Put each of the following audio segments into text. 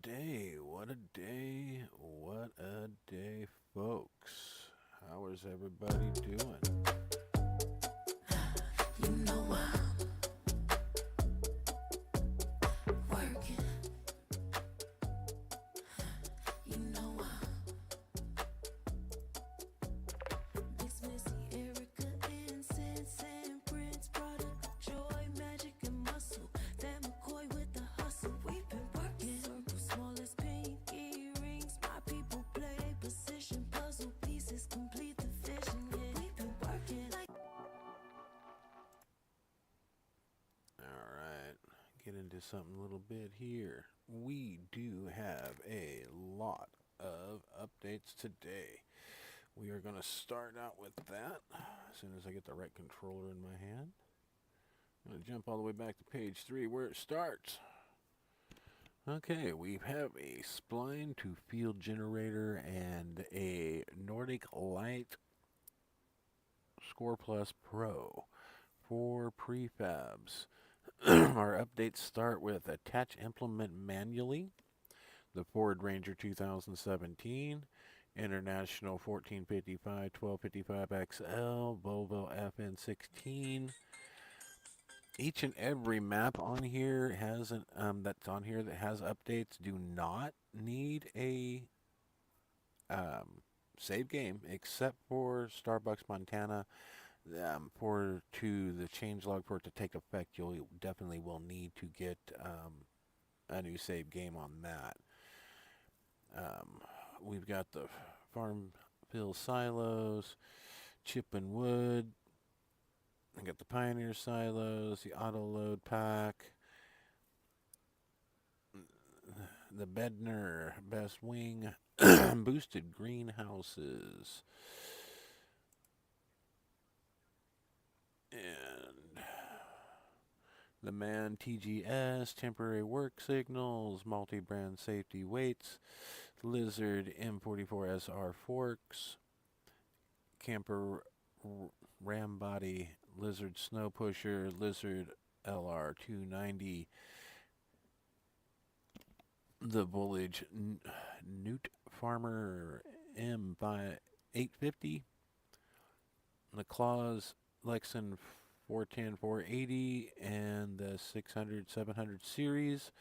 day, what a day, what a day, folks. How is everybody doing? You know I'm working. You know I'm Mix Missy, Erica, Incense, and Prince, product of joy, magic, and muscle. Van McCoy with the hustle. We've been working. Circle smallest pinky rings. My people play their position. Puzzle pieces complete the vision. Yeah, we've been working like. All right, get into something a little bit here. We do have a lot of updates today. We are going to start out with that as soon as I get the right controller in my hand. I'm going to jump all the way back to page 3 where it starts. Okay, we have a spline to field generator and a Nordic Light Score Plus Pro for prefabs. Our updates start with attach implement manually, the Ford Ranger 2017, International 1455, 1255 XL, Volvo FN16. Each and every map on here has that's on here that has updates do not need a save game except for Starbucks Montana. For to the changelog for it to take effect, you'll definitely will need to get a new save game on that. We've got the farm fill silos, chip and wood. I got the Pioneer silos, the auto load pack, the Bedner best wing, boosted greenhouses, and the Man TGS, temporary work signals, multi-brand safety weights, Lizard M44SR forks, Camper Ram Body, Lizard Snow Pusher, Lizard LR290, the Volage Newt Farmer M850, the Claws Lexan 410 480, and the 600 700 series.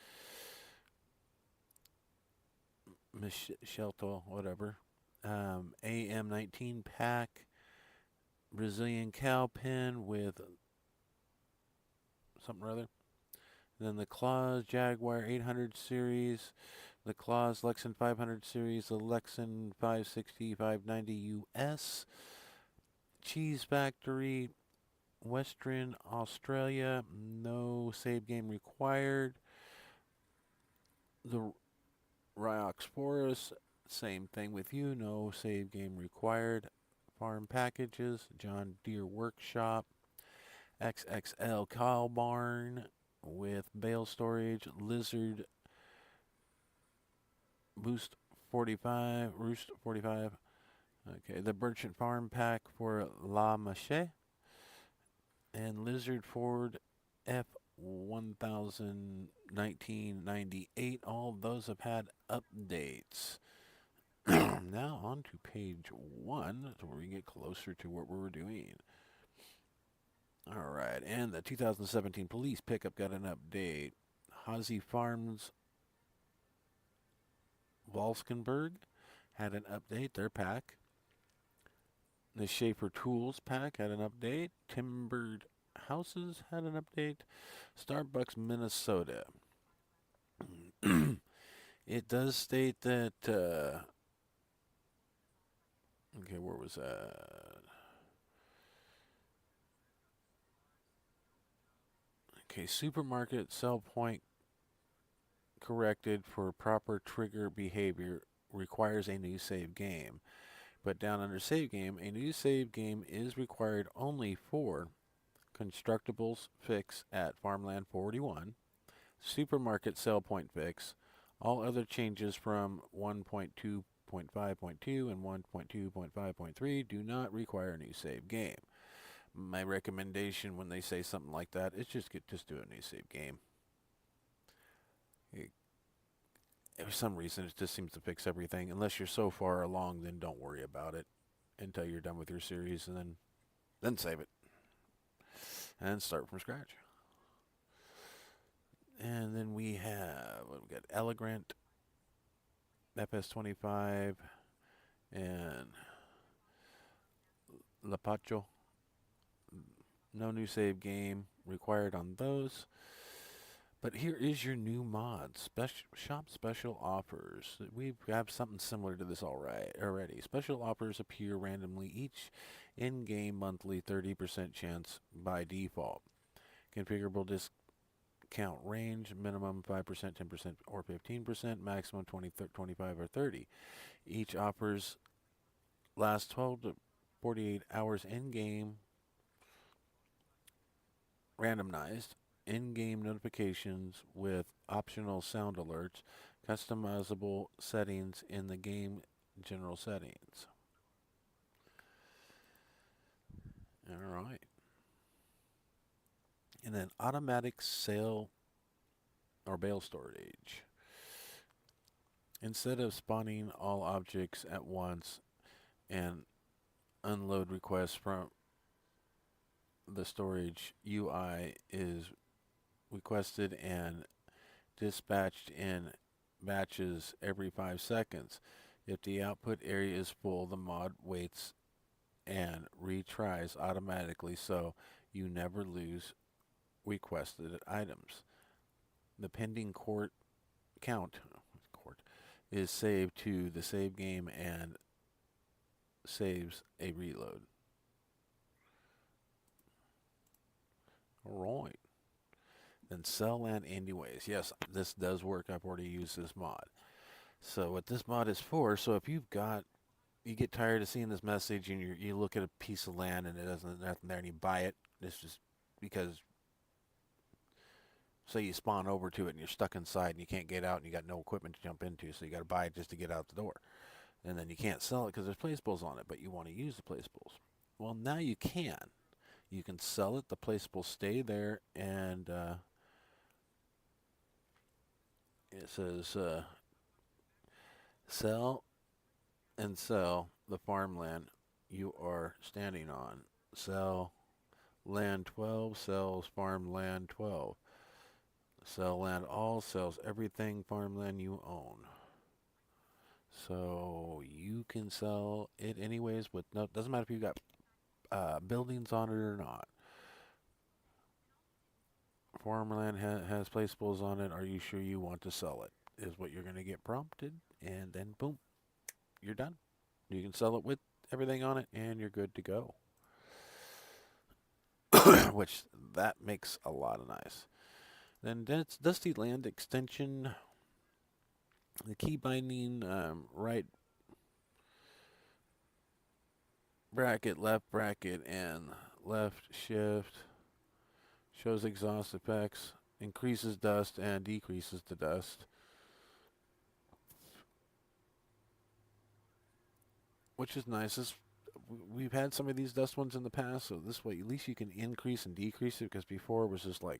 Shelto, whatever. AM19 pack, Brazilian cow pen with something or other. Then the Claws Jaguar 800 series, the Claws Lexan 500 series, the Lexan 560 590 US, Cheese Factory, Western Australia, no save game required. The Ryox Forest, same thing with you, no save game required. Farm packages, John Deere Workshop, XXL Cow Barn with bale storage, Lizard Boost 45, Roost 45. Okay, the Merchant Farm Pack for La Mache, and Lizard Ford F101998. All those have had updates. Now on to page 1, where we get closer to what we're doing. All right, and the 2017 police pickup got an update. Hazy Farms Volskenberg had an update, their pack. The Schaefer Tools pack had an update. Timbered Houses had an update. Starbucks Minnesota. It does state that, okay, where was that? Okay, supermarket sell point corrected for proper trigger behavior requires a new save game. But down under save game, a new save game is required only for Constructibles fix at Farmland 41, Supermarket sell point fix. All other changes from 1.2.5.2 and 1.2.5.3 do not require a new save game. My recommendation when they say something like that is just do a new save game. For some reason, it just seems to fix everything. Unless you're so far along, then don't worry about it until you're done with your series, and then save it and start from scratch. And then we have we got Elegant, FS25, and Lapacho. No new save game required on those. But here is your new mod, shop special offers. We have something similar to this already. Special offers appear randomly each in-game monthly 30% chance by default. Configurable discount range, minimum 5%, 10%, or 15%, maximum 20, 25, or 30. Each offers last 12 to 48 hours in-game, randomized, in-game notifications with optional sound alerts, customizable settings in the game general settings. All right. And then automatic sale or bale storage. Instead of spawning all objects at once and unload requests from the storage, UI is requested and dispatched in batches every 5 seconds. If the output area is full, the mod waits and retries automatically so you never lose requested items. The pending count is saved to the save game and saves a reload. Alright. Then sell land anyways. Yes, this does work. I've already used this mod. So what this mod is for, so if you get tired of seeing this message and you look at a piece of land and it doesn't nothing there and you buy it, it's just because say you spawn over to it and you're stuck inside and you can't get out and you got no equipment to jump into, so you got to buy it just to get out the door. And then you can't sell it because there's placeables on it, but you want to use the placeables. Well, now you can. You can sell it. The placeables stay there, and it says sell and sell the farmland you are standing on. Sell land 12, sells farmland 12. Sell land all, sells everything farmland you own. So you can sell it anyways, with no, doesn't matter if you got buildings on it or not. Farmland has placeables on it. Are you sure you want to sell it? Is what you're going to get prompted, and then boom, you're done. You can sell it with everything on it, and you're good to go. Which that makes a lot of nice. Then Dusty Land Extension. The key binding right bracket, left bracket, and left shift shows exhaust effects, increases dust and decreases the dust. Which is nice. We've had some of these dust ones in the past, so this way at least you can increase and decrease it, because before it was just way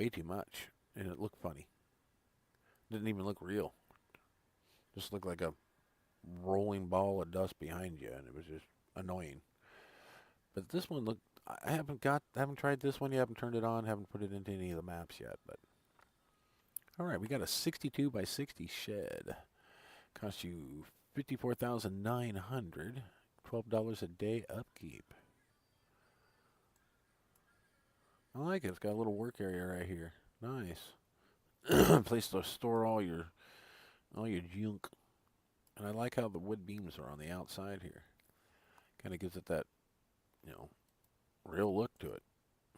too much, and it looked funny. Didn't even look real. Just looked like a rolling ball of dust behind you, and it was just annoying. But this one looked, I haven't tried this one yet, haven't turned it on, haven't put it into any of the maps yet, but alright, we got a 62 by 60 shed. Cost you $54,900, $12 a day upkeep. I like it. It's got a little work area right here. Nice. Place to store all your junk. And I like how the wood beams are on the outside here. Kind of gives it that, real look to it,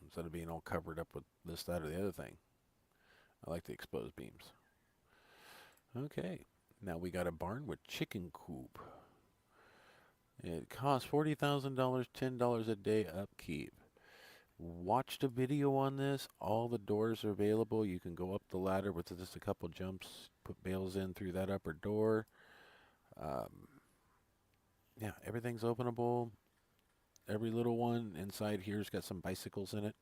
instead of being all covered up with this, that, or the other thing. I like the exposed beams. Okay. Now we got a barn with chicken coop. It costs $40,000, $10 a day upkeep. Watched a video on this. All the doors are available. You can go up the ladder with just a couple jumps, put bales in through that upper door. Yeah, everything's openable. Every little one inside here's got some bicycles in it.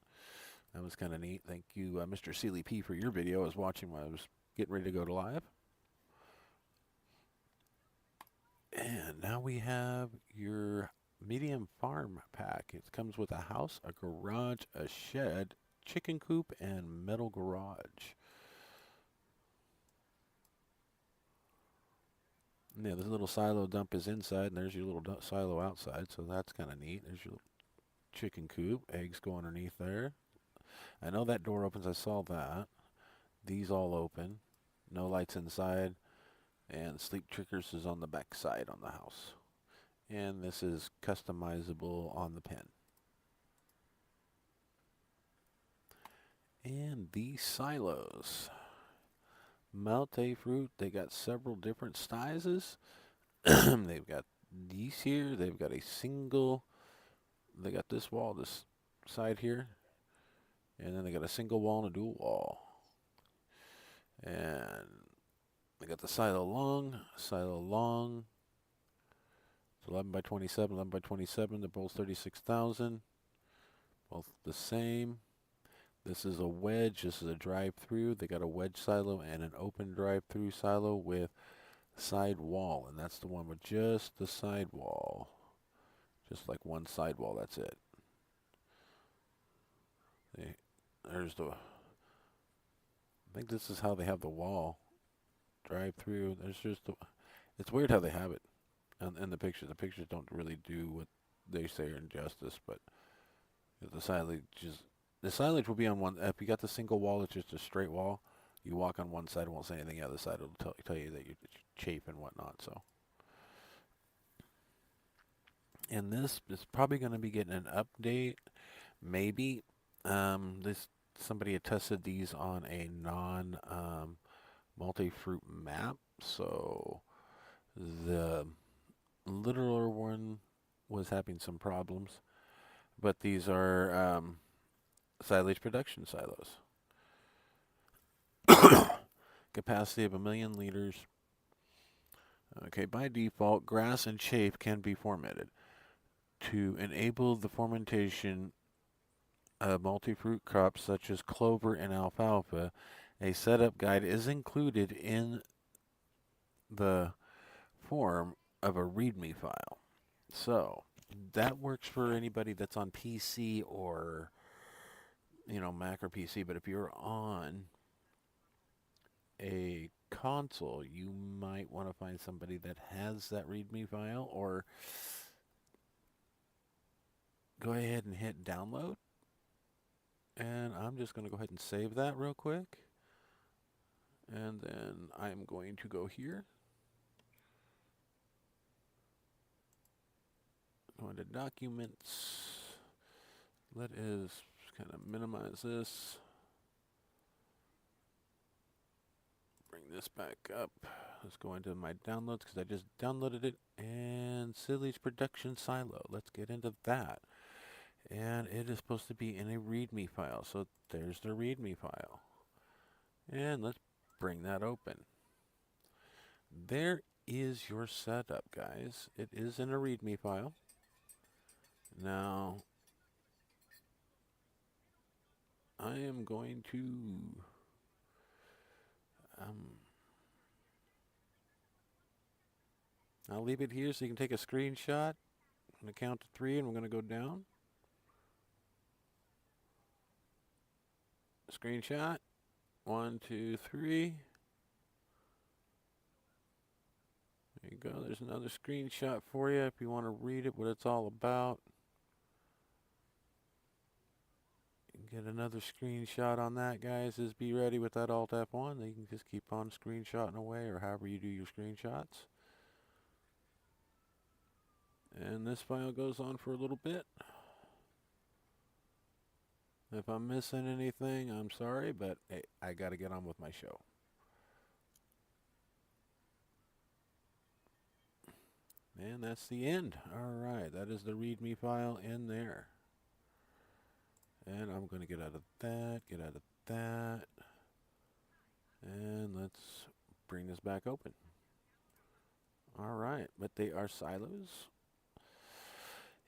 That was kind of neat. Thank you, Mr. Sealy P, for your video. I was watching while I was getting ready to go to live. And now we have your medium farm pack. It comes with a house, a garage, a shed, chicken coop, and metal garage. Yeah, this little silo dump is inside, and there's your little silo outside, so that's kind of neat. There's your little chicken coop. Eggs go underneath there. I know that door opens. I saw that. These all open. No lights inside. And sleep triggers is on the back side on the house. And this is customizable on the pen. And these silos. Multi-fruit. They got several different sizes. They've got these here. They've got a single. They got this wall, this side here. And then they got a single wall and a dual wall. And they got the silo long. It's 11 by 27, 11 by 27. They're both 36,000. Both the same. This is a wedge. This is a drive-through. They got a wedge silo and an open drive-through silo with side wall. And that's the one with just the side wall. Just like one side wall. That's it. There's the... I think this is how they have the wall. Drive-through. There's just the... It's weird how they have it in the pictures. The pictures don't really do what they say are injustice, but the silage will be on one. If you got the single wall, it's just a straight wall. You walk on one side, it won't say anything. The other side will tell you that you're chafe and whatnot. So, and this is probably going to be getting an update. Maybe somebody had tested these on a non multi-fruit map, so the littler one was having some problems. But these are silage production silos. Capacity of 1 million liters. Okay, by default, grass and chaff can be fermented. To enable the fermentation of multi-fruit crops such as clover and alfalfa, a setup guide is included in the form of a README file. So that works for anybody that's on PC or, Mac or PC. But if you're on a console, you might want to find somebody that has that README file, or go ahead and hit download. And I'm just going to go ahead and save that real quick. And then I'm going to go here. Go into documents. Let us kind of minimize this. Bring this back up. Let's go into my downloads because I just downloaded it. And silage production silo. Let's get into that. And it is supposed to be in a README file. So there's the README file. And let's bring that open. There is your setup, guys. It is in a README file. Now, I am going to I'll leave it here so you can take a screenshot. I'm going to count to 3 and we're going to go down. Screenshot. 1, 2, 3. There you go. There's another screenshot for you if you want to read it, what it's all about. You can get another screenshot on that, guys. Just be ready with that Alt F1. You can just keep on screenshotting away, or however you do your screenshots. And this file goes on for a little bit. If I'm missing anything, I'm sorry, but hey, I got to get on with my show. And that's the end. Alright, that is the README file in there. And I'm going to get out of that, and let's bring this back open. Alright, but they are silos.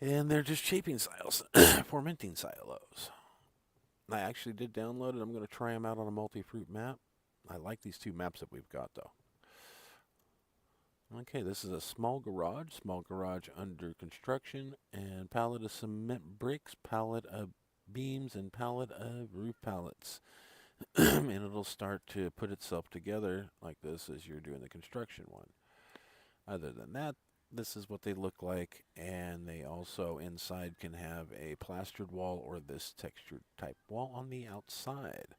And they're just shaping silos, fermenting silos. I actually did download it. I'm going to try them out on a multi-fruit map. I like these two maps that we've got, though. Okay, this is a small garage under construction, and pallet of cement bricks, pallet of beams, and pallet of roof pallets. And it'll start to put itself together like this as you're doing the construction one. Other than that, this is what they look like, and they also inside can have a plastered wall or this textured type wall on the outside.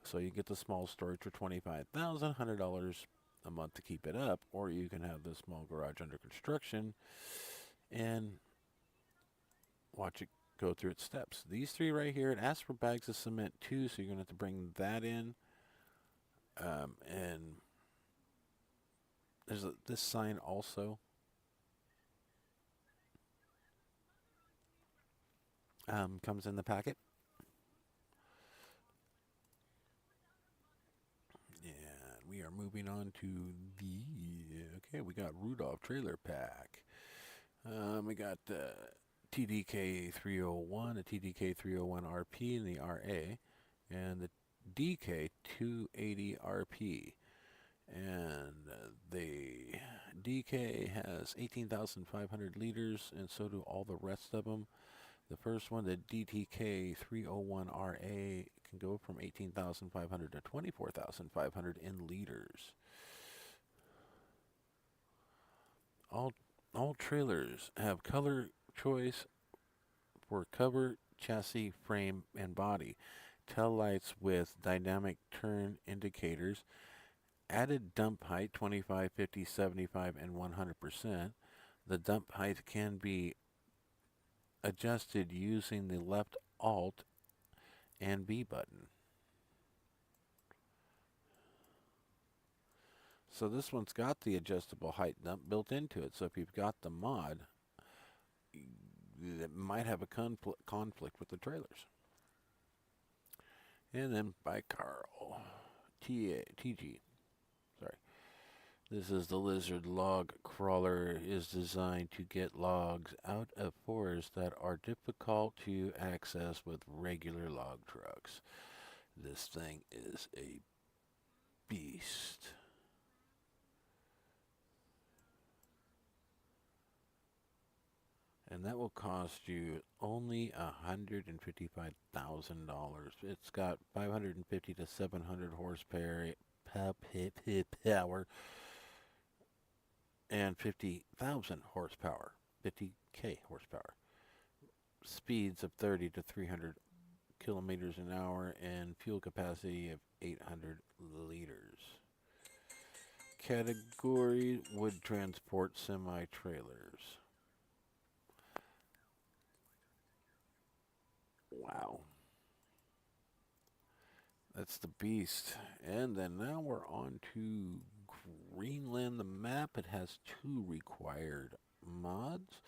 So you get the small storage for $25,000, $100 a month to keep it up, or you can have the small garage under construction and watch it go through its steps. These three right here, it asks for bags of cement too, so you're going to have to bring that in. And there's this sign also. Comes in the packet. And we are moving on to okay, we got Rudolph trailer pack. We got TDK 301, the TDK 301 RP, and the RA, and the DK 280 RP. And the DK has 18,500 liters, and so do all the rest of them. The first one, the DTK 301RA, can go from 18,500 to 24,500 in liters. All trailers have color choice for cover, chassis, frame, and body. Tail lights with dynamic turn indicators. Added dump height 25, 50, 75, and 100%. The dump height can be adjusted using the left Alt and B button. So this one's got the adjustable height dump built into it. So if you've got the mod, it might have a conflict with the trailers. And then by Carl TG. Sorry. This is the lizard log crawler, is designed to get logs out of forests that are difficult to access with regular log trucks. This thing is a beast. And that will cost you only $155,000. It's got 550 to 700 horsepower and 50,000 horsepower, 50K horsepower. Speeds of 30 to 300 kilometers an hour and fuel capacity of 800 liters. Category: wood transport semi-trailers. Wow. That's the beast. And then now we're on to Greenland, the map. It has two required mods,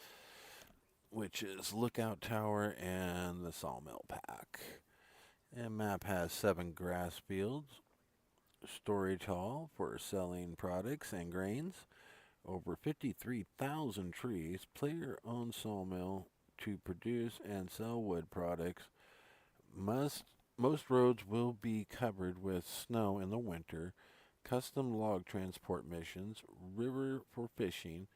which is Lookout Tower and the Sawmill Pack. And map has 7 grass fields, storage hall for selling products and grains, over 53,000 trees, player-owned sawmill to produce and sell wood products. Most roads will be covered with snow in the winter. Custom log transport missions, river for fishing,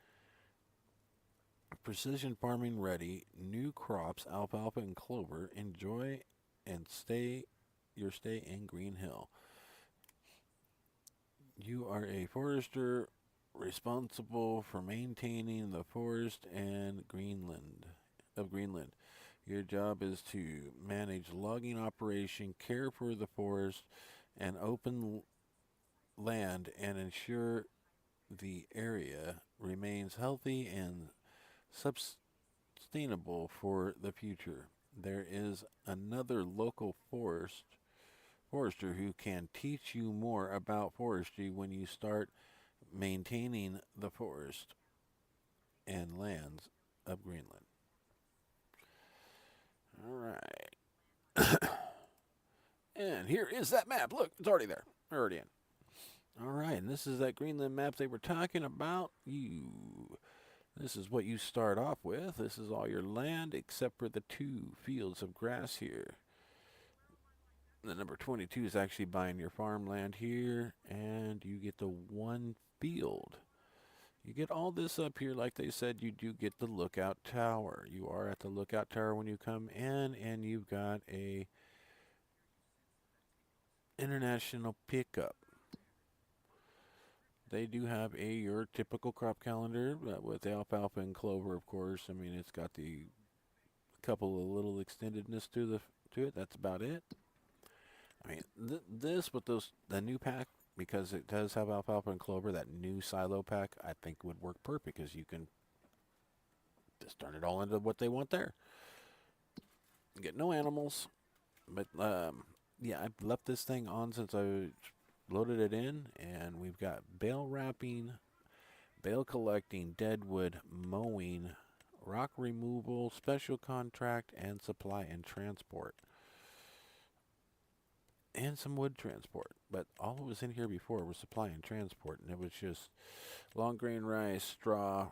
precision farming ready, new crops, alfalfa and clover. Enjoy and stay in Green Hill. You are a forester responsible for maintaining the forest and Greenland. Your job is to manage logging operation, care for the forest and open land, and ensure the area remains healthy and sustainable for the future. There is another local forester who can teach you more about forestry when you start maintaining the forest and lands of Greenland. All right. And here is that map. Look, it's already there. We're already in. All right, and this is that Greenland map they were talking about. This is what you start off with. This is all your land except for the 2 fields of grass here. The number 22 is actually buying your farmland here, and you get the one field. You get all this up here, like they said, you do get the lookout tower. You are at the lookout tower when you come in, and you've got a international pickup. They do have your typical crop calendar with alfalfa and clover, of course. I mean, it's got the couple of little extendedness to it. That's about it. I mean, this with the new pack, because it does have alfalfa and clover, that new silo pack, I think would work perfect because you can just turn it all into what they want there. Get no animals, but yeah, I've left this thing on since I loaded it in, and we've got bale wrapping, bale collecting, deadwood, mowing, rock removal, special contract, and supply and transport. And some wood transport. But all that was in here before was supply and transport, and it was just long grain rice, straw,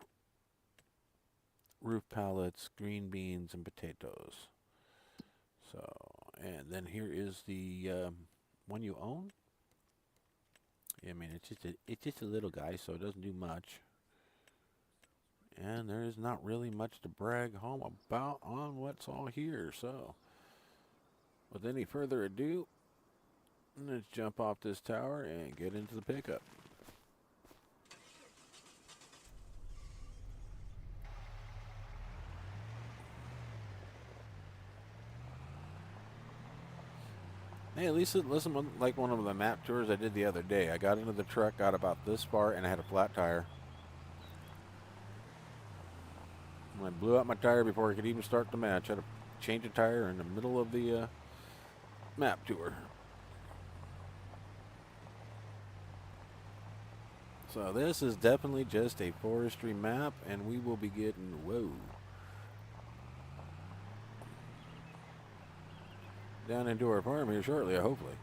roof pallets, green beans, and potatoes. So, and then here is the one you own. I mean, it's just a little guy, so it doesn't do much. And there is not really much to brag home about on what's all here. So, with any further ado, let's jump off this tower and get into the pickup. Hey, at least it wasn't like one of the map tours I did the other day. I got into the truck, got about this far, and I had a flat tire. And I blew out my tire before I could even start the match. I had to change a tire in the middle of the map tour. So this is definitely just a forestry map, and we will be getting, whoa, down into our farm here shortly, hopefully.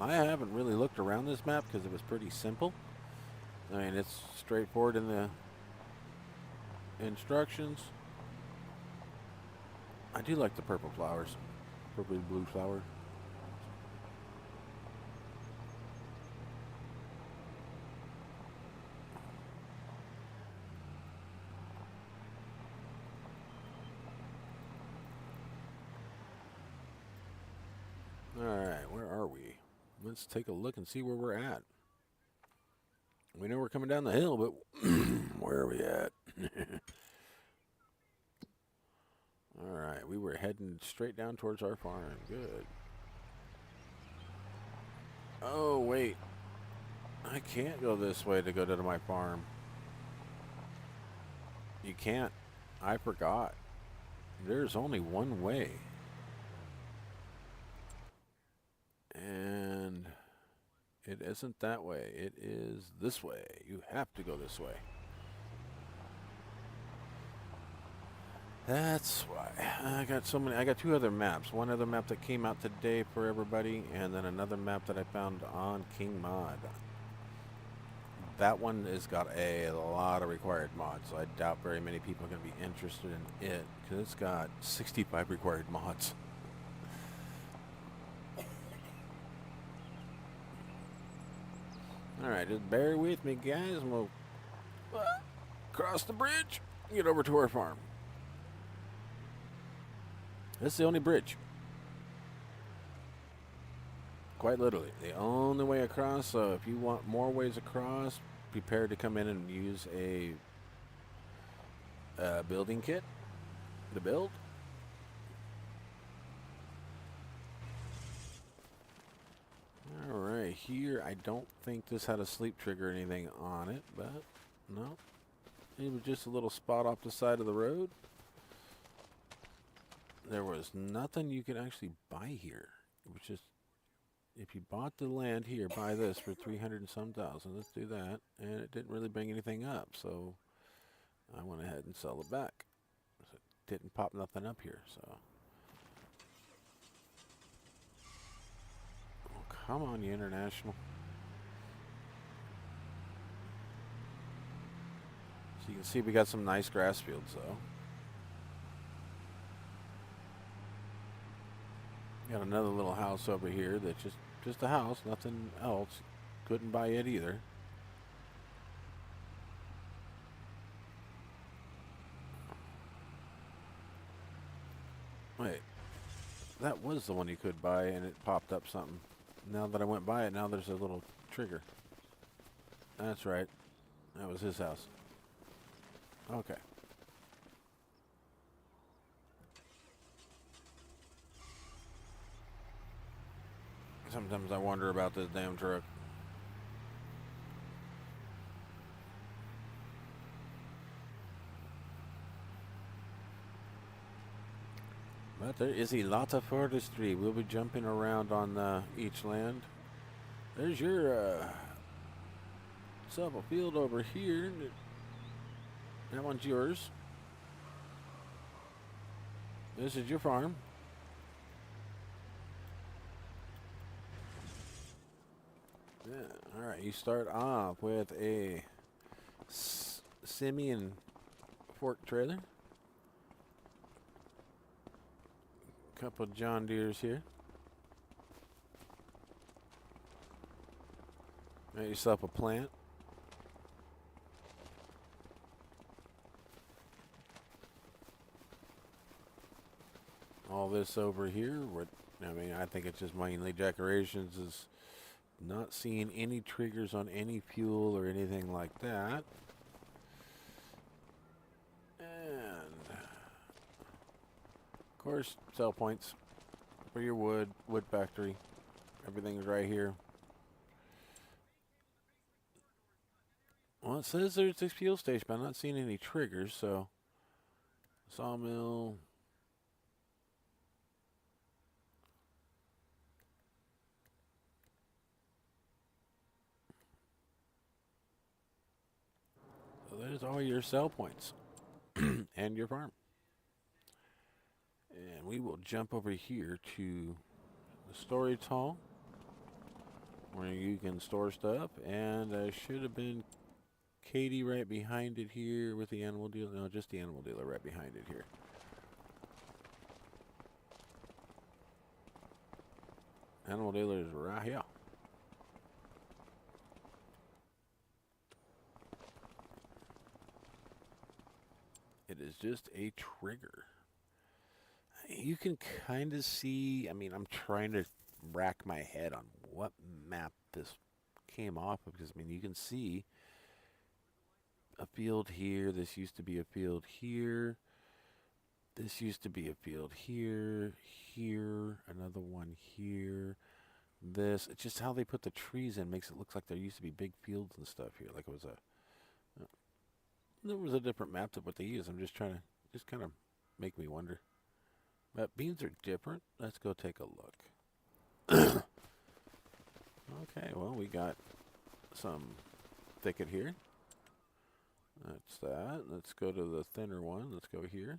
I haven't really looked around this map because it was pretty simple. I mean, it's straightforward in the instructions. I do like the purple flowers, purple blue flower. Alright, where are we? Let's take a look and see where we're at. We know we're coming down the hill, but where are we at? Alright, we were heading straight down towards our farm. Good. Oh, wait. I can't go this way to go to my farm. You can't. I forgot. There's only one way. And it isn't that way. It is this way. You have to go this way. That's why. I got two other maps. One other map that came out today for everybody, and then another map that I found on King Mod. That one has got a lot of required mods, so I doubt very many people are going to be interested in it, because it's got 65 required mods. Alright, just bear with me, guys, and we'll cross the bridge and get over to our farm. This is the only bridge. Quite literally. The only way across, so if you want more ways across, prepare to come in and use a building kit to build. Alright, here I don't think this had a sleep trigger or anything on it, but no. It was just a little spot off the side of the road. There was nothing you could actually buy here. It was just, if you bought the land here, buy this for 300 and some thousand. Let's do that. And it didn't really bring anything up, so I went ahead and sell it back. So it didn't pop nothing up here, so. Oh, come on, you international. So you can see we got some nice grass fields, though. Got another little house over here that's just a house, nothing else. Couldn't buy it either. Wait, that was the one you could buy, and it popped up something. Now that I went by it, now there's a little trigger. That's right. That was his house. Okay. Sometimes I wonder about this damn truck. But there is a lot of forestry. We'll be jumping around on each land. There's your self a field over here. That one's yours. This is your farm. Yeah. All right. You start off with a Simeon fork trailer. Couple of John Deeres here. Make yourself a plant. All this over here, I think it's just mainly decorations. Is not seeing any triggers on any fuel or anything like that. And of course, sell points for your wood factory. Everything's right here. Well, it says there's a fuel station, but I'm not seeing any triggers, so sawmill. So there's all your sell points and your farm. And we will jump over here to the storage hall where you can store stuff. And should have been Katie right behind it here with the animal dealer. No, just the animal dealer right behind it here. Animal dealer is right here. It is just a trigger. You can kind of see, I'm trying to rack my head on what map this came off of, because, you can see a field here. This used to be a field here. This used to be a field here, another one here. This, it's just how they put the trees in makes it look like there used to be big fields and stuff here. Like it was there was a different map to what they use. I'm just trying to, just kind of make me wonder. But beans are different. Let's go take a look. Okay, well, we got some thicket here. That's that. Let's go to the thinner one. Let's go here.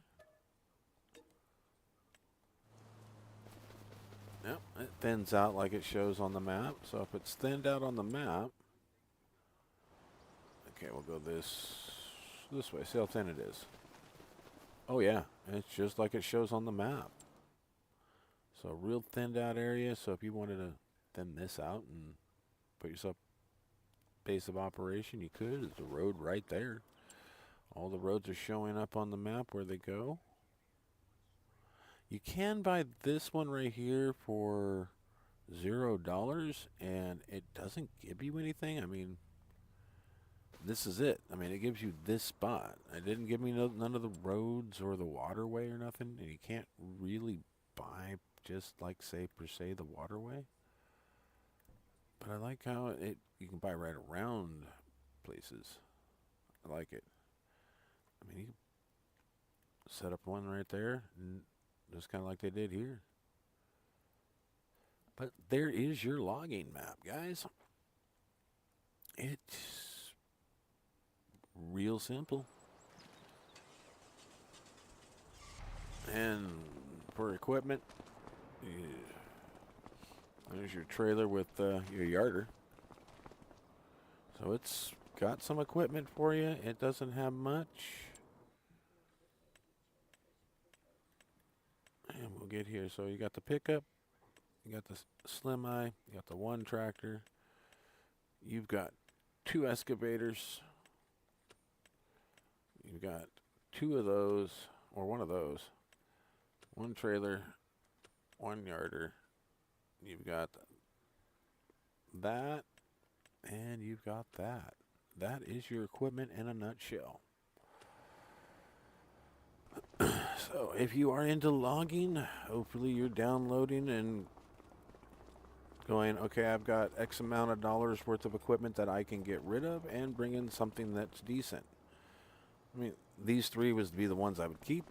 Yep, it thins out like it shows on the map. So if it's thinned out on the map, okay, we'll go this way. See how thin it is. Oh yeah, it's just like it shows on the map. So real thinned out area. So if you wanted to thin this out and put yourself base of operation, you could. There's a road right there. All the roads are showing up on the map where they go. You can buy this one right here for $0, and it doesn't give you anything. This is it. It gives you this spot. It didn't give me none of the roads or the waterway or nothing, and you can't really buy just like, say, per se, the waterway. But I like how you can buy right around places. I like it. You can set up one right there, and just kind of like they did here. But there is your logging map, guys. It's real simple. And for equipment, there's your trailer with your yarder. So it's got some equipment for you. It doesn't have much. And we'll get here. So you got the pickup, You got the Slim Eye. You got the one tractor. You've got 2 excavators. You've got 2 of those, or 1 of those. 1 trailer, 1 yarder. You've got that, and you've got that. That is your equipment in a nutshell. So if you are into logging, hopefully you're downloading and going, okay, I've got X amount of dollars worth of equipment that I can get rid of and bring in something that's decent. I mean, these 3 would be the ones I would keep.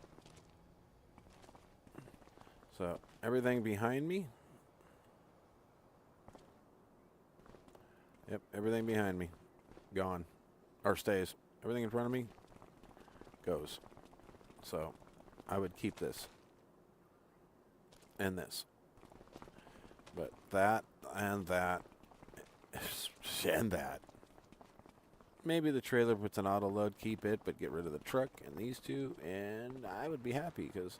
So everything behind me. Yep, everything behind me. Gone. Or stays. Everything in front of me goes. So I would keep this. And this. But that and that and that. Maybe the trailer with an auto load, keep it, but get rid of the truck and these 2, and I would be happy because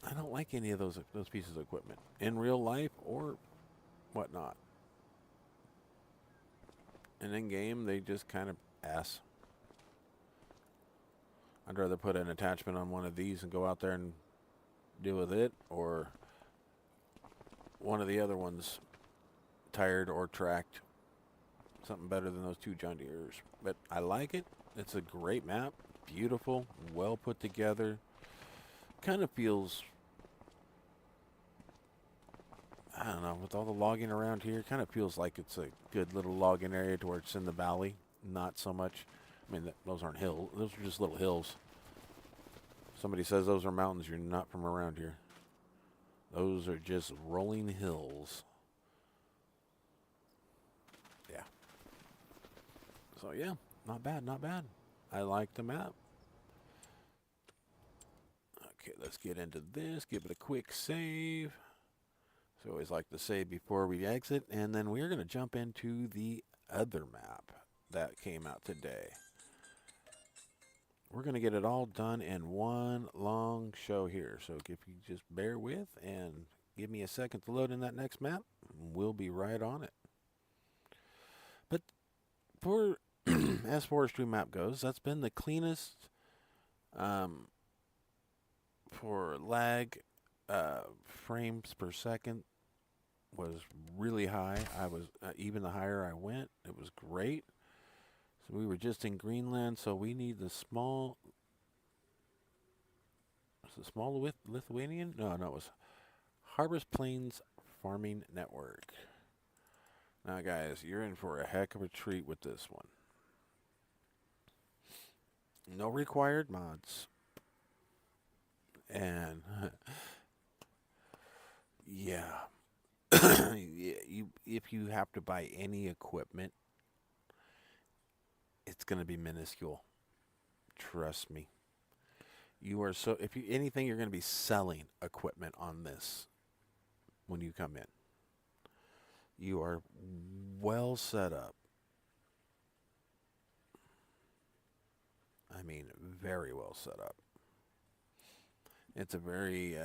I don't like any of those pieces of equipment in real life or whatnot. And in game, they just kind of ass. I'd rather put an attachment on one of these and go out there and deal with it, or one of the other ones tired or tracked. Something better than those 2 John Deeres. But I like it. It's a great map. Beautiful. Well put together. Kind of feels, I don't know, with all the logging around here, kind of feels like it's a good little logging area to where it's in the valley. Not so much. I mean, those aren't hills. Those are just little hills. Somebody says those are mountains. You're not from around here. Those are just rolling hills. Yeah. So, yeah, not bad, not bad. I like the map. Okay, let's get into this. Give it a quick save. So I always like to save before we exit. And then we're going to jump into the other map that came out today. We're going to get it all done in one long show here. So if you just bear with and give me a second to load in that next map, we'll be right on it. But for as forestry map goes, that's been the cleanest for lag. Frames per second was really high. I was even the higher I went, it was great. So we were just in Greenland, so we need the small. Was it small Lithuanian? No, it was Harvest Plains Farming Network. Now, guys, you're in for a heck of a treat with this one. No required mods. And yeah. If you have to buy any equipment, it's going to be minuscule. Trust me. You are so, if you anything, you're going to be selling equipment on this when you come in. You are well set up. I mean, very well set up. It's a very,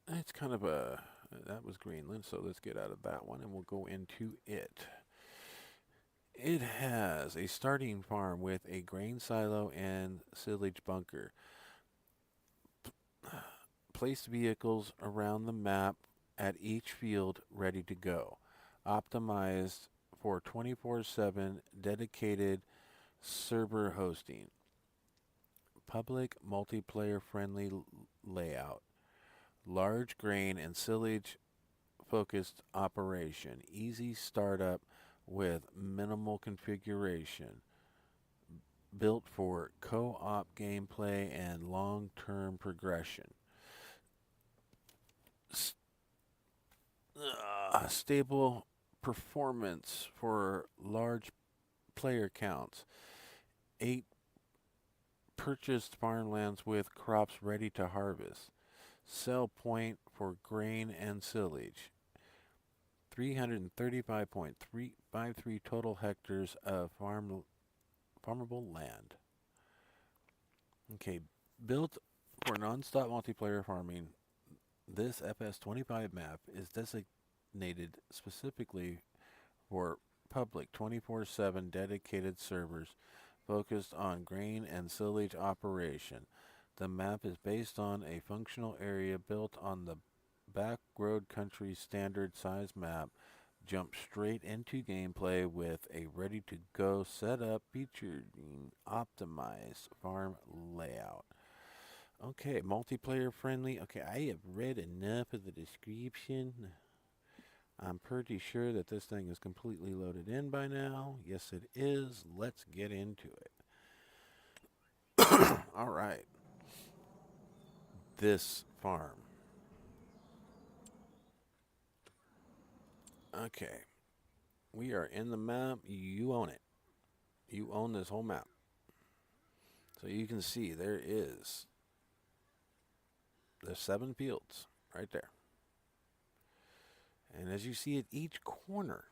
it's kind of a, that was Greenland, so let's get out of that one and we'll go into it. It has a starting farm with a grain silo and silage bunker. Place vehicles around the map at each field ready to go. Optimized for 24/7 dedicated server hosting. Public multiplayer friendly layout. Large grain and silage focused operation. Easy startup with minimal configuration. Built for co-op gameplay and long-term progression. Stable performance for large player counts. 8 purchased farmlands with crops ready to harvest. Sell point for grain and silage. 335.353 total hectares of farmable land. Okay, Built for non-stop multiplayer farming, this FS25 map is designated specifically for public 24/7 dedicated servers focused on grain and silage operation. The map is based on a functional area built on the backroad country standard size map. Jump straight into gameplay with a ready-to-go setup featuring optimized farm layout. Okay, multiplayer friendly. Okay, I have read enough of the description. I'm pretty sure that this thing is completely loaded in by now. Yes, it is. Let's get into it. All right. This farm. Okay. We are in the map. You own it. You own this whole map. So you can see there's 7 fields right there. And as you see at each corner,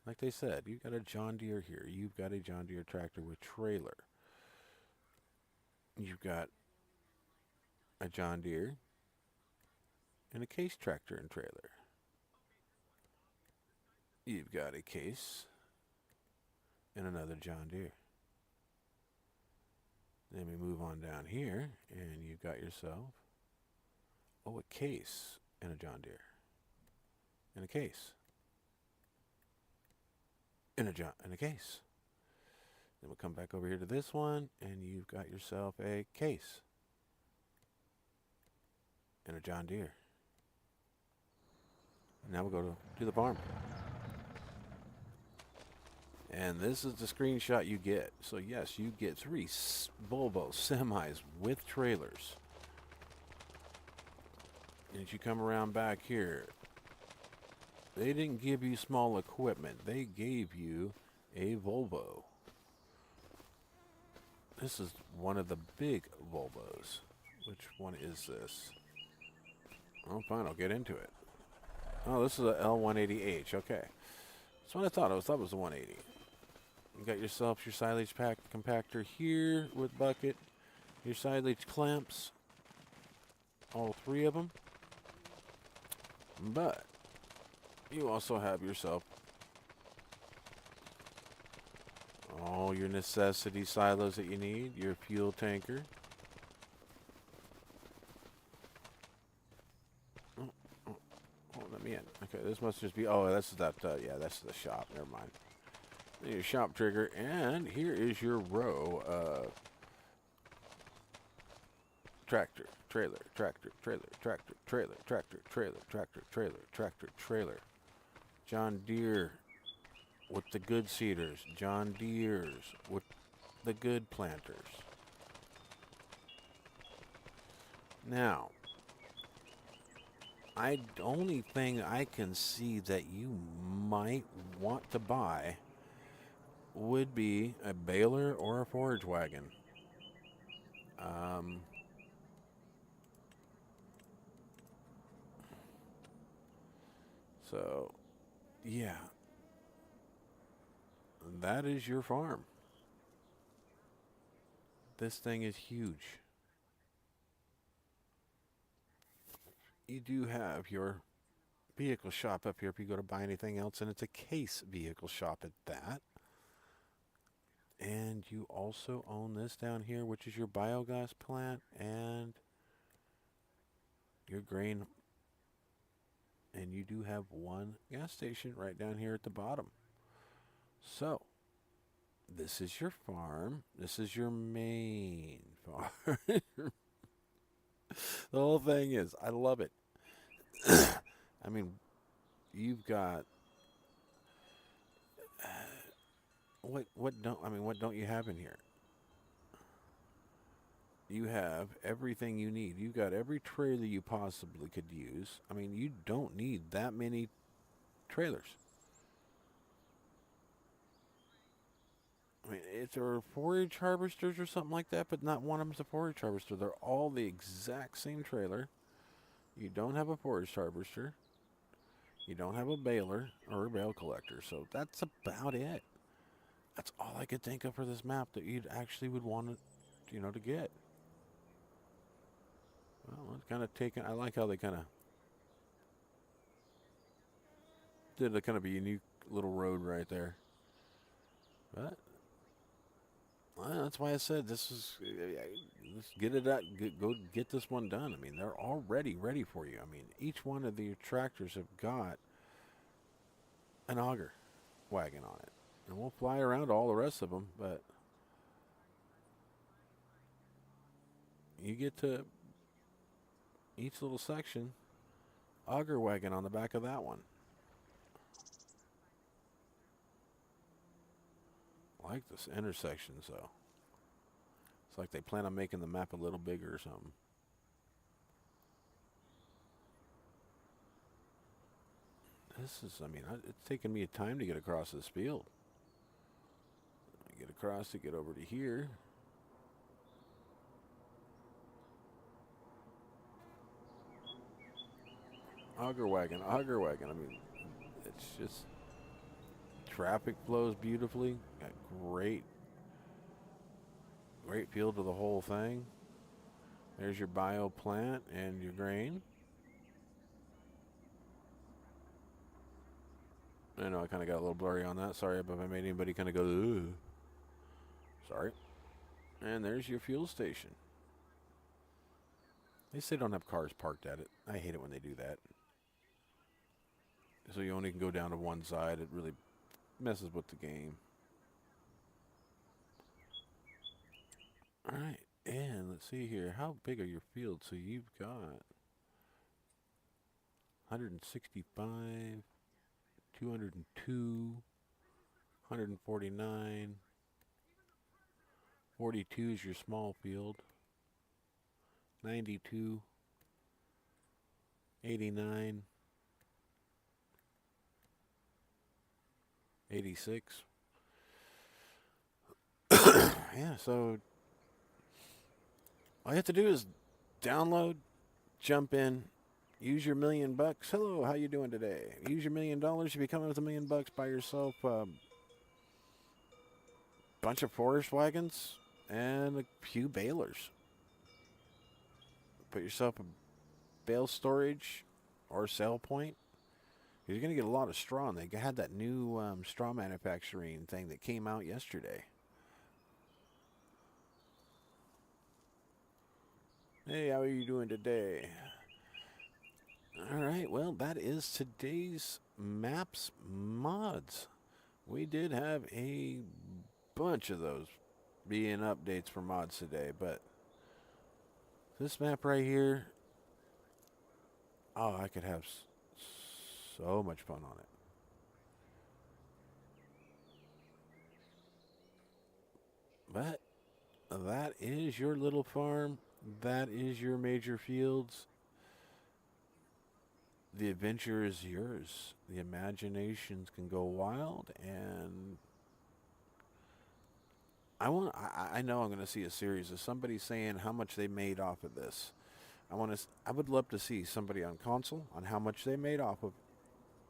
like they said, you've got a John Deere here. You've got a John Deere tractor with trailer. You've got a John Deere and a Case tractor and trailer. You've got a Case and another John Deere. Then we move on down here, and you've got yourself, a Case and a John Deere. And a Case. And a Case. Then we'll come back over here to this one, and you've got yourself a Case. And a John Deere. And now we'll go to the farm. And this is the screenshot you get. So yes, you get 3 Volvo semis with trailers. And as you come around back here, they didn't give you small equipment. They gave you a Volvo. This is one of the big Volvos. Which one is this? Oh, fine, I'll get into it. Oh, this is a L180H. Okay. That's what I thought. I thought it was the 180. You got yourself your silage pack compactor here with bucket. Your silage clamps. All 3 of them. But you also have yourself all your necessity silos that you need. Your fuel tanker. Let me in. Okay, this must just be, that's that, yeah, that's the shop. Never mind. Your shop trigger, and here is your row tractor, trailer, tractor, trailer, tractor, trailer, tractor, trailer, tractor, trailer, tractor, trailer. John Deere with the good seeders. John Deere's with the good planters. Now, the only thing I can see that you might want to buy would be a baler or a forage wagon. So, yeah, that is your farm. This thing is huge. You do have your vehicle shop up here if you go to buy anything else, and it's a Case vehicle shop at that. And you also own this down here, which is your biogas plant and your grain. And you do have one gas station right down here at the bottom. So, this is your farm. This is your main farm. The whole thing is, I love it. I mean, you've got what don't you have in here? You have everything you need. You've got every trailer you possibly could use. I mean, you don't need that many trailers. I mean, if there are forage harvesters or something like that, but not one of them's a forage harvester. They're all the exact same trailer. You don't have a forage harvester. You don't have a baler or a bale collector. So that's about it. That's all I could think of for this map that you'd actually would want to to get. Well, it's kind of taken. I like how they kind of did a kind of a unique little road right there. But well, that's why I said this is. Let's get it out. Go get this one done. I mean, they're already ready for you. I mean, each one of the tractors have got an auger wagon on it, and we'll fly around all the rest of them. But you get to each little section, auger wagon on the back of that one. I like this intersections though. It's like they plan on making the map a little bigger or something. This is, I mean, it's taken me a time to get across this field. I get across to get over to here. Auger wagon, auger wagon. I mean, it's just traffic flows beautifully. Got great feel to the whole thing. There's your bio plant and your grain. I know I kind of got a little blurry on that. Sorry if I made anybody kind of go, ugh. Sorry. And there's your fuel station. At least they don't have cars parked at it. I hate it when they do that. So you only can go down to one side. It really messes with the game. All right. And let's see here. How big are your fields? So you've got 165, 202, 149, 42 is your small field, 92, 89, 86. Yeah, so all you have to do is download, jump in, use your $1,000,000. Hello, how you doing today? Use your $1,000,000. If you come in with $1,000,000, buy yourself a bunch of forest wagons and a few balers. Put yourself a bale storage or sell point. You're going to get a lot of straw. And they had that new straw manufacturing thing that came out yesterday. Hey, how are you doing today? All right, well, that is today's maps mods. We did have a bunch of those being updates for mods today, but this map right here, oh, I could have so much fun on it. But that is your little farm. That is your major fields. The adventure is yours. The imaginations can go wild, and I know I'm going to see a series of somebody saying how much they made off of this. I would love to see somebody on console on how much they made off of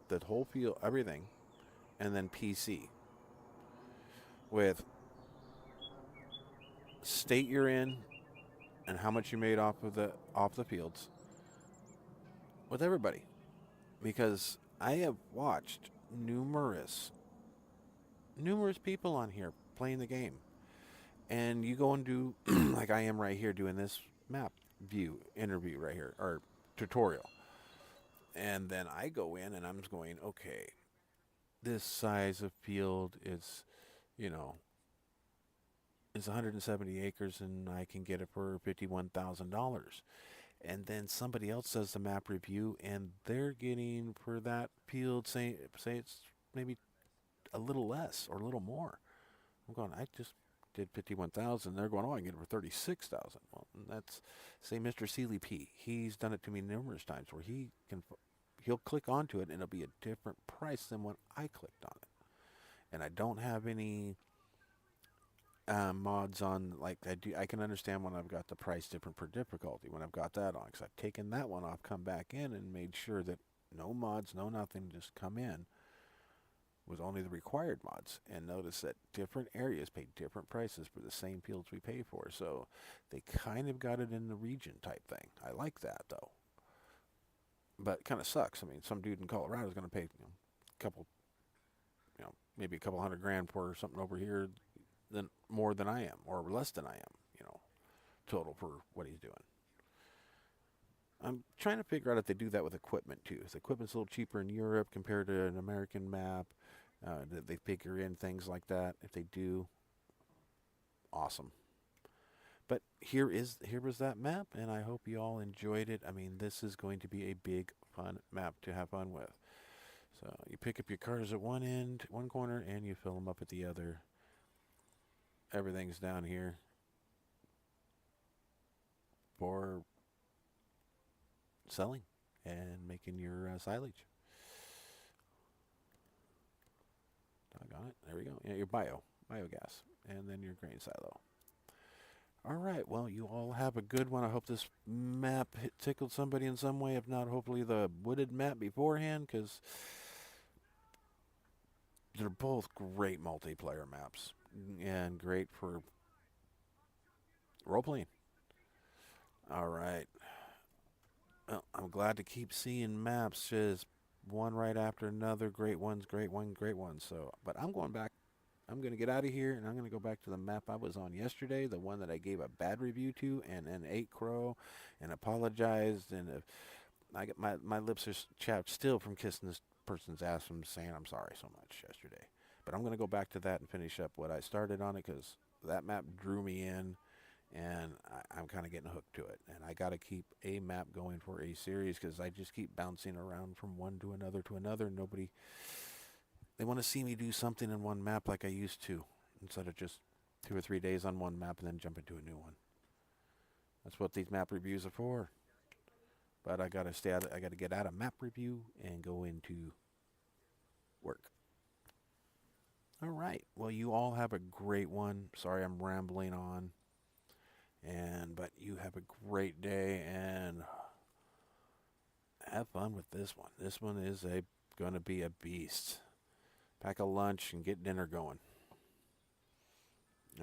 the whole field, everything, and then PC with state you're in and how much you made off the fields with everybody, because I have watched numerous people on here playing the game, and you go and do like I am right here doing this map view interview right here, or tutorial, and then I go in and I'm just going, okay, this size of field is, it's 170 acres and I can get it for $51,000. And then somebody else does the map review and they're getting for that field, say it's maybe a little less or a little more. I'm going, I just did 51,000. They're going, oh, I can get it for 36,000. Well, that's, say, Mr. Sealy P. He's done it to me numerous times where he'll click onto it and it'll be a different price than when I clicked on it. And I don't have any mods on, like I can understand when I've got the price different per difficulty when I've got that on, because I've taken that one off, come back in and made sure that no mods, no nothing, just come in was only the required mods. And notice that different areas pay different prices for the same fields we pay for. So they kind of got it in the region type thing. I like that though. But it kind of sucks. I mean, some dude in Colorado is going to pay a couple, maybe a couple $100,000 for something over here than more than I am, or less than I am, total for what he's doing. I'm trying to figure out if they do that with equipment too. If the equipment's a little cheaper in Europe compared to an American map, that they figure in things like that. If they do, awesome. But here was that map, and I hope you all enjoyed it. I mean, this is going to be a big fun map to have fun with. So you pick up your cars at one end, one corner, and you fill them up at the other. Everything's down here for selling and making your silage. Doggone it. There we go. Yeah, your biogas, and then your grain silo. All right. Well, you all have a good one. I hope this map tickled somebody in some way. If not, hopefully the wooded map beforehand, because they're both great multiplayer maps and great for role playing. All right. Well, I'm glad to keep seeing maps just one right after another. Great ones, great one, great ones. So, but I'm going back. I'm going to get out of here, and I'm going to go back to the map I was on yesterday, the one that I gave a bad review to, and ate crow, and apologized, and I get my lips are chapped still from kissing this person's ass from saying I'm sorry so much yesterday. But I'm going to go back to that and finish up what I started on it, because that map drew me in, and I'm kind of getting hooked to it. And I got to keep a map going for a series, because I just keep bouncing around from one to another to another. They want to see me do something in one map like I used to, instead of just 2 or 3 days on one map and then jump into a new one. That's what these map reviews are for. But I got to get out of map review and go into work. All right. Well, you all have a great one. Sorry I'm rambling on. But you have a great day, and have fun with this one. This one is going to be a beast. Pack a lunch and get dinner going.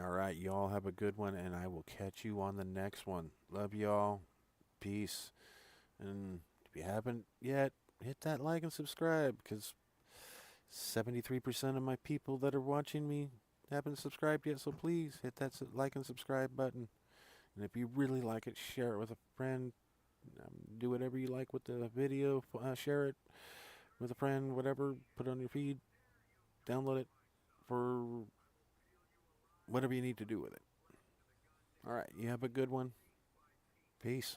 All right, y'all have a good one, and I will catch you on the next one. Love y'all. Peace. And if you haven't yet, hit that like and subscribe, because 73% of my people that are watching me haven't subscribed yet, so please hit that like and subscribe button. And if you really like it, share it with a friend. Do whatever you like with the video. Share it with a friend, whatever. Put it on your feed. Download it for whatever you need to do with it. All right. You have a good one. Peace.